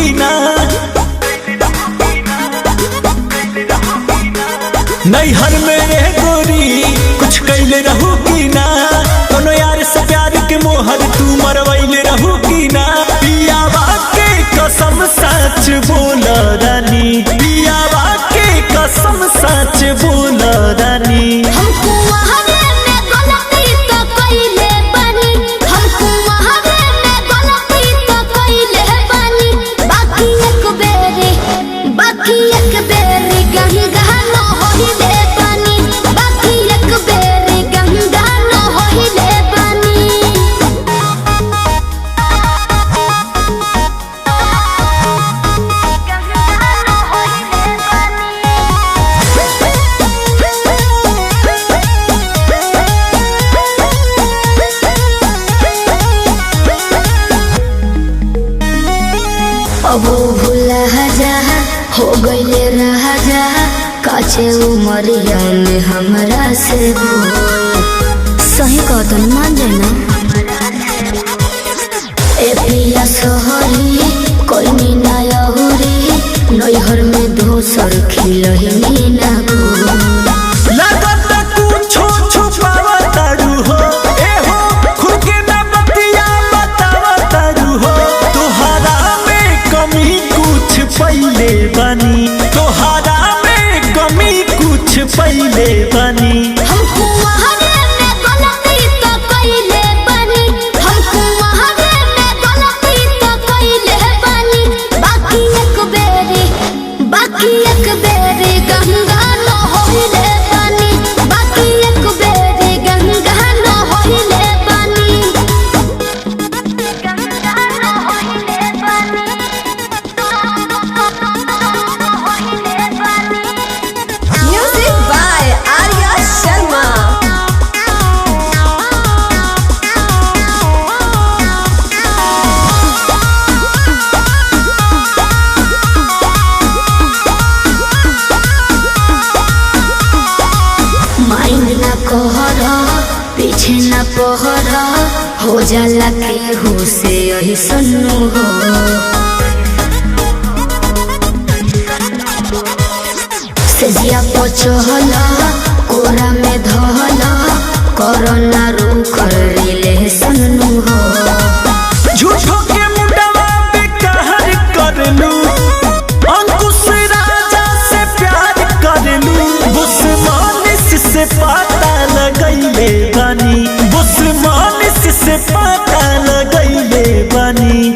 की ना, नैहर मेरे गोरी कुछ कैले रहू की ना, कोनो यार से प्यार के मोहर तू मरवैले रहू की ना। पियावा के कसम सच बोल रानी, पियावा के कसम सच बोल रानी। अब भूला जा हो गईले रहा जा, काचे उमरिया में हमरा से सही कहतन मान जाना। ए पिया सोहरी कोई मीना यहुरी, नैहर में दोसर खिलही ना पहले बनी तोहरा में कमी कुछ पहले बनी। हमको वहारे में गलती तो कइले बनी, हमको वहारे में गलती तो कइले बनी। बाकी एक बेरी गंगा न होइले बनी, बाकी एक बेरी गंगा न होइले बनी, गंगा न होइले बनी। Music by Arya Sharma. Mind ना कहरा पीछे ना पहरा, हो जाला केहू से यही सुनू हो। सेजिया पचहला कोरा में धहला, कोरोना रूख रिले सुनू हो। झूठो के मुंडवा पे कहर कर लू, अंकुश राजा से प्यार कर लू। बुस्मानिस से पता लगैले बनी, बुस्मानिस से पता लगैले बनी।